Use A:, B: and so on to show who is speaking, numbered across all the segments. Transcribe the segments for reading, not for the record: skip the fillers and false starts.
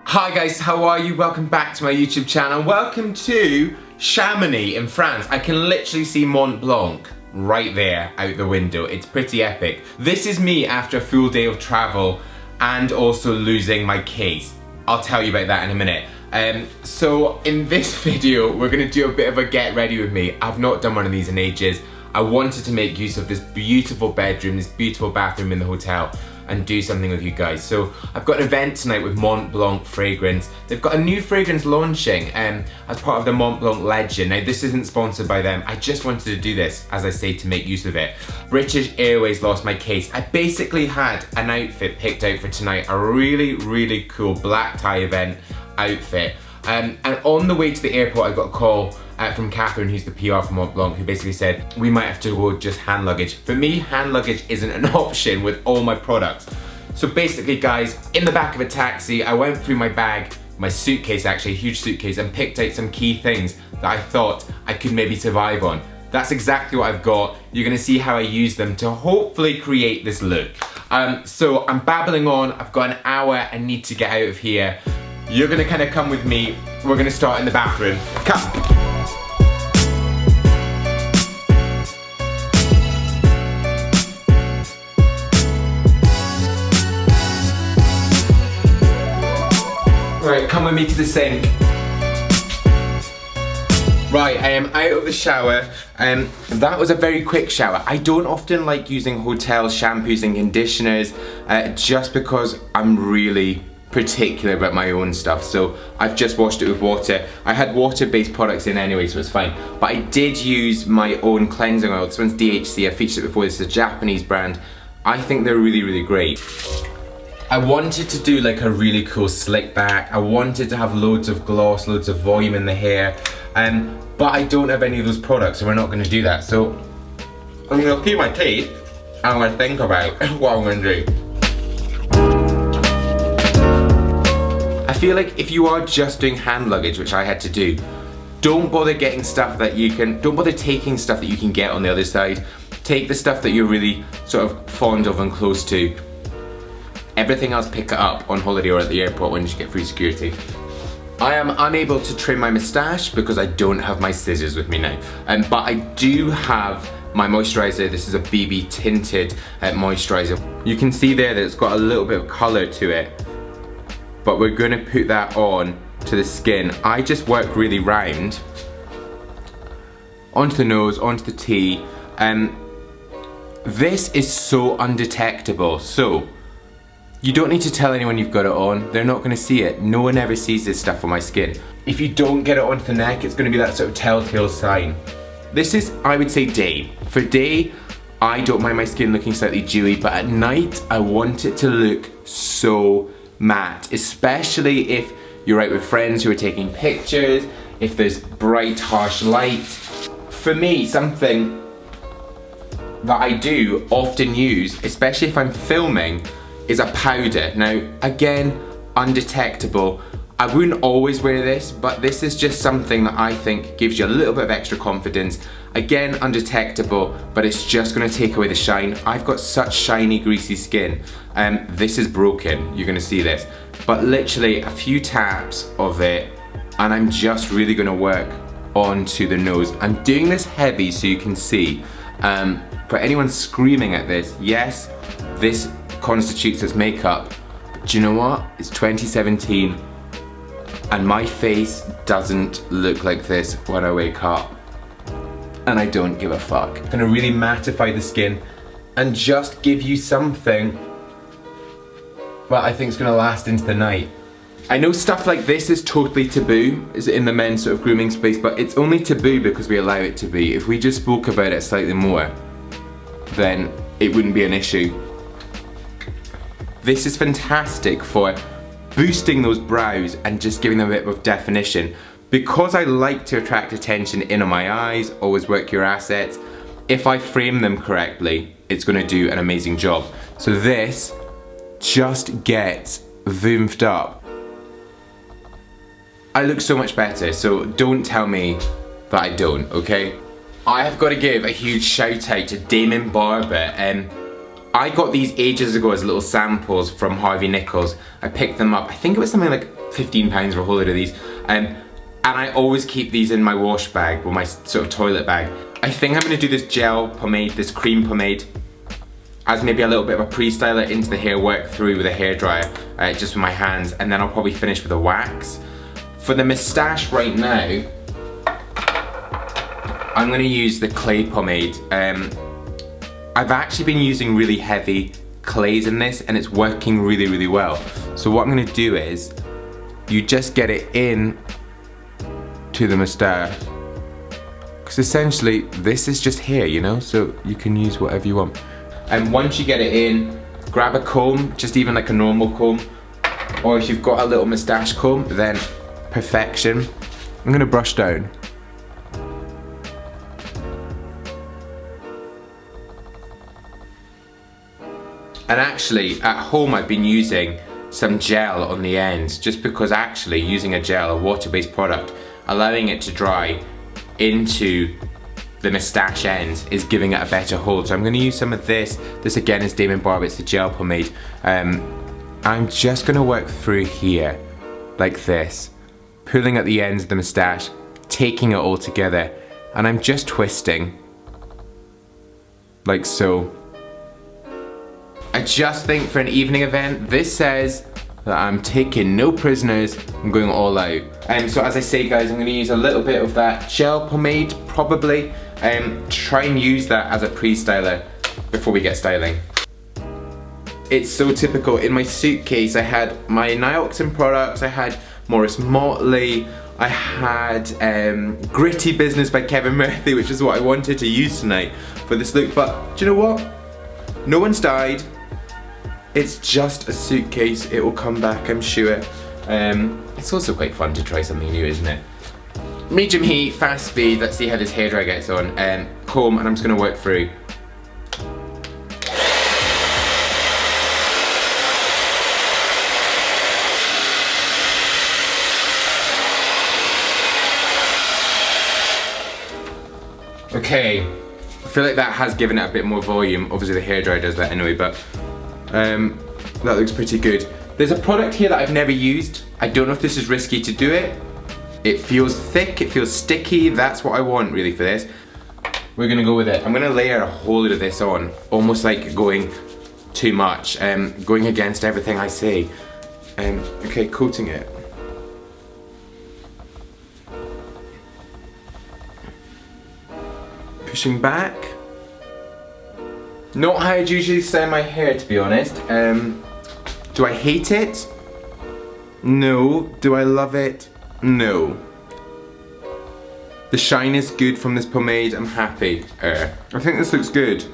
A: Hi guys, how are you? Welcome back to my YouTube channel. Welcome to Chamonix in France. I can literally see Mont Blanc right there out the window. It's pretty epic. This is me after a full day of travel and also losing my case. I'll tell you about that in a minute. So in this video, we're gonna do a bit of a get ready with me. I've not done one of these in ages. I wanted to make use of this beautiful bedroom, this beautiful bathroom in the hotel, and do something with you guys. So I've got an event tonight with Mont Blanc fragrance. They've got a new fragrance launching as part of the Mont Blanc legend. Now this isn't sponsored by them. I just wanted to do this, as I say, to make use of it. British Airways lost my case. I basically had an outfit picked out for tonight, a really cool black tie event outfit. And on the way to the airport, I got a call from Catherine, who's the PR for Mont Blanc, who basically said, we might have to go just hand luggage. For me, hand luggage isn't an option with all my products. So basically guys, in the back of a taxi, I went through my bag, my suitcase actually, a huge suitcase, and picked out some key things that I thought I could maybe survive on. That's exactly what I've got. You're gonna see how I use them to hopefully create this look. So I'm babbling on, I've got an hour, I need to get out of here. You're gonna kind of come with me. We're gonna start in the bathroom. Come. Right, come with me to the sink. Right, I am out of the shower. That was a very quick shower. I don't often like using hotel shampoos and conditioners just because I'm really particular about my own stuff. So I've just washed it with water. I had water-based products in anyway, so it's fine. But I did use my own cleansing oil. This one's DHC, I featured it before. This is a Japanese brand. I think they're really great. I wanted to do like a really cool slick back. I wanted to have loads of gloss, loads of volume in the hair. But I don't have any of those products, so we're not gonna do that. So I'm gonna keep my teeth and I'm gonna think about what I'm gonna do. I feel like if you are just doing hand luggage, which I had to do, don't bother getting stuff that you can, don't bother taking stuff that you can get on the other side. Take the stuff that you're really sort of fond of and close to. Everything else pick it up on holiday or at the airport when you get through security. I am unable to trim my moustache because I don't have my scissors with me now. But I do have my moisturiser. This is a BB tinted moisturiser. You can see there that it's got a little bit of colour to it. But we're gonna put that on to the skin. I just work really round. Onto the nose, onto the T. This is so undetectable. So, you don't need to tell anyone you've got it on. They're not gonna see it. No one ever sees this stuff on my skin. If you don't get it onto the neck, it's gonna be that sort of telltale sign. This is, I would say, day. For day, I don't mind my skin looking slightly dewy, but at night, I want it to look so matte, especially if you're out with friends who are taking pictures, if there's bright, harsh light. For me, something that I do often use, especially if I'm filming, is a powder. Now, again, undetectable. I wouldn't always wear this, but this is just something that I think gives you a little bit of extra confidence. Again, undetectable, but it's just gonna take away the shine. I've got such shiny, greasy skin. This is broken, you're gonna see this. But literally a few taps of it, and I'm just really gonna work onto the nose. I'm doing this heavy so you can see. For anyone screaming at this, yes, this constitutes as makeup, but do you know what? It's 2017 and my face doesn't look like this when I wake up, and I don't give a fuck. I'm gonna really mattify the skin and just give you something that I think is gonna last into the night. I know stuff like this is totally taboo, is in the men's sort of grooming space, but it's only taboo because we allow it to be. If we just spoke about it slightly more, then it wouldn't be an issue. This is fantastic for boosting those brows and just giving them a bit of definition. Because I like to attract attention in on my eyes, always work your assets, if I frame them correctly, it's gonna do an amazing job. So this just gets voomfed up. I look so much better, so don't tell me that I don't, okay? I have got to give a huge shout out to DAIMON BARBER. I got these ages ago as little samples from Harvey Nichols. I picked them up, I think it was something like £15 for a whole load of these. And I always keep these in my wash bag, or my sort of toilet bag. I think I'm gonna do this gel pomade, this cream pomade, as maybe a little bit of a pre-styler into the hair, work through with a hairdryer, just with my hands, and then I'll probably finish with a wax. For the moustache right now, I'm gonna use the clay pomade. I've actually been using really heavy clays in this, and it's working really, really well. So what I'm gonna do is, you just get it in to the moustache. Because essentially, this is just hair, you know? So you can use whatever you want. And once you get it in, grab a comb, just even like a normal comb, or if you've got a little moustache comb, then perfection. I'm gonna brush down. And actually, at home I've been using some gel on the ends, just because actually using a gel, a water-based product, allowing it to dry into the moustache ends is giving it a better hold. So I'm gonna use some of this. This again is DAIMON BARBER, it's the gel pomade. I'm just gonna work through here, like this, pulling at the ends of the moustache, taking it all together, and I'm just twisting, like so. I just think for an evening event, this says that I'm taking no prisoners, I'm going all out. So as I say guys, I'm gonna use a little bit of that gel pomade, probably, try and use that as a pre-styler before we get styling. It's so typical. In my suitcase I had my Nioxin products, I had Morris Motley, I had Gritty Business by Kevin Murphy, which is what I wanted to use tonight for this look, but do you know what? No one's died. It's just a suitcase, it will come back, I'm sure. It's also quite fun to try something new, isn't it? Medium heat, fast speed, let's see how this hairdryer gets on. Comb, and I'm just gonna work through. Okay, I feel like that has given it a bit more volume. Obviously the hairdryer does that anyway, but that looks pretty good. There's a product here that I've never used. I don't know if this is risky to do it. It feels thick, it feels sticky. That's what I want really for this. We're gonna go with it. I'm gonna layer a whole lot of this on, almost like going too much, going against everything I say. Okay, coating it. Pushing back. Not how I'd usually style my hair, to be honest. Do I hate it? No. Do I love it? No. The shine is good from this pomade, I'm happy. I think this looks good.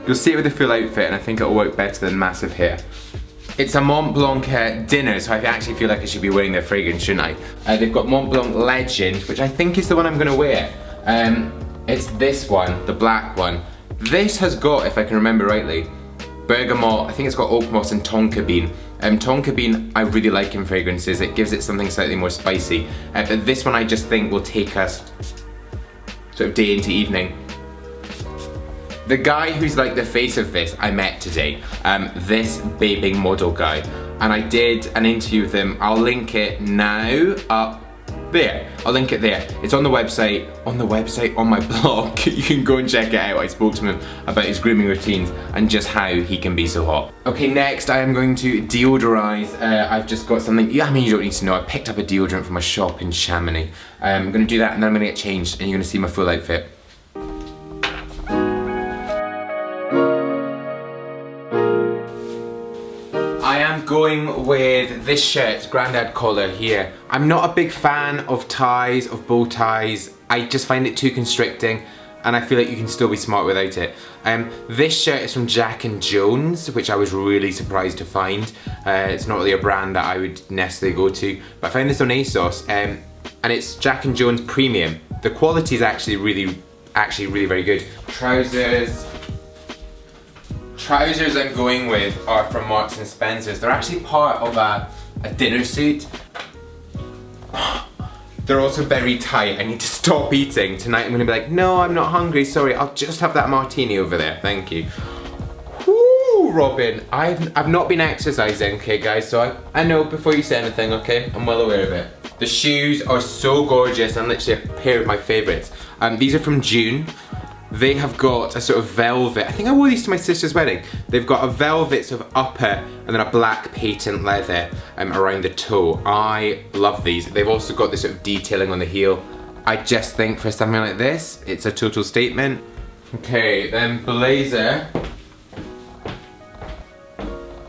A: You'll see it with the full outfit and I think it'll work better than massive hair. It's a Mont-Blanc dinner, so I actually feel like I should be wearing their fragrance, shouldn't I? They've got Mont-Blanc Legend, which I think is the one I'm gonna wear. It's this one, the black one. This has got, if I can remember rightly, bergamot, I think it's got oak moss and tonka bean. Tonka bean I really like in fragrances, it gives it something slightly more spicy. But this one I just think will take us sort of day into evening. The guy who's like the face of this I met today, this babing model guy, and I did an interview with him. I'll link it now up there. I'll link it there. It's on the website, on my blog. You can go and check it out. I spoke to him about his grooming routines and just how he can be so hot. Okay, next I am going to deodorize. I've just got something, yeah, I mean you don't need to know. I picked up a deodorant from a shop in Chamonix. I'm gonna do that and then I'm gonna get changed and you're gonna see my full outfit. I am going with this shirt, Grandad collar here. I'm not a big fan of ties, of bow ties. I just find it too constricting and I feel like you can still be smart without it. This shirt is from Jack & Jones, which I was really surprised to find. It's not really a brand that I would necessarily go to, but I found this on ASOS and it's Jack & Jones Premium. The quality is actually really very good. Trousers I'm going with are from Marks & Spencer's. They're actually part of a dinner suit. They're also very tight. I need to stop eating. Tonight I'm gonna be like, no, I'm not hungry, sorry, I'll just have that martini over there, thank you. Woo! Robin, I've not been exercising, okay guys, so I know before you say anything, okay? I'm well aware of it. The shoes are so gorgeous and literally a pair of my favourites. These are from DUNE. They have got a sort of velvet, I think I wore these to my sister's wedding. They've got a velvet sort of upper and then a black patent leather around the toe. I love these. They've also got this sort of detailing on the heel. I just think for something like this, it's a total statement. Okay, then blazer.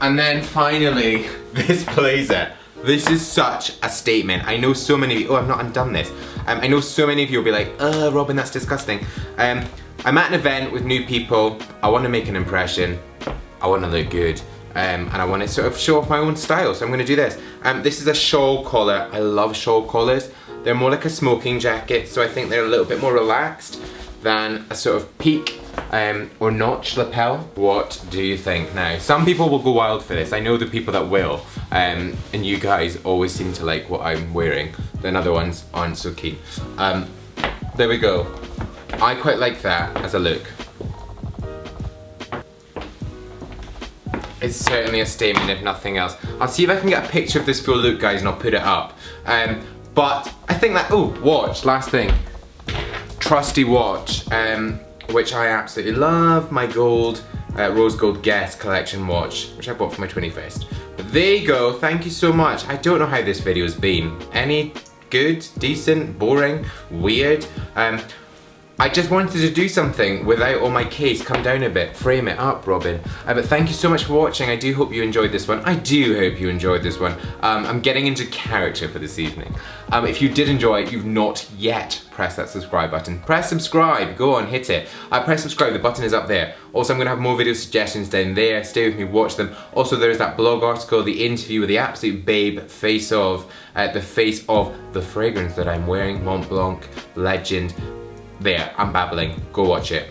A: And then finally, this blazer. This is such a statement. I know so many of you, oh, I've not undone this. I know so many of you will be like, Robin, that's disgusting. I'm at an event with new people. I want to make an impression. I want to look good. And I want to sort of show off my own style, so I'm going to do this. This is a shawl collar. I love shawl collars. They're more like a smoking jacket, so I think they're a little bit more relaxed than a sort of peak or notch lapel. What do you think? Now, some people will go wild for this. I know the people that will, and you guys always seem to like what I'm wearing, then other ones aren't so keen. There we go. I quite like that as a look. It's certainly a statement if nothing else. I'll see if I can get a picture of this full look, guys, and I'll put it up. But I think that, oh, watch, last thing. Trusty watch, which I absolutely love. My gold, rose gold Guess collection watch, which I bought for my 21st. But there you go, thank you so much. I don't know how this video has been. Any good, decent, boring, weird? I just wanted to do something without all my case. Come down a bit, frame it up, Robin. But thank you so much for watching. I do hope you enjoyed this one. I do hope you enjoyed this one. I'm getting into character for this evening. If you did enjoy it, you've not yet pressed that subscribe button. Press subscribe, go on, hit it. Press subscribe, the button is up there. Also, I'm gonna have more video suggestions down there. Stay with me, watch them. Also, there's that blog article, the interview with the absolute babe, face of the fragrance that I'm wearing, Mont Blanc, legend. There, I'm babbling. Go watch it.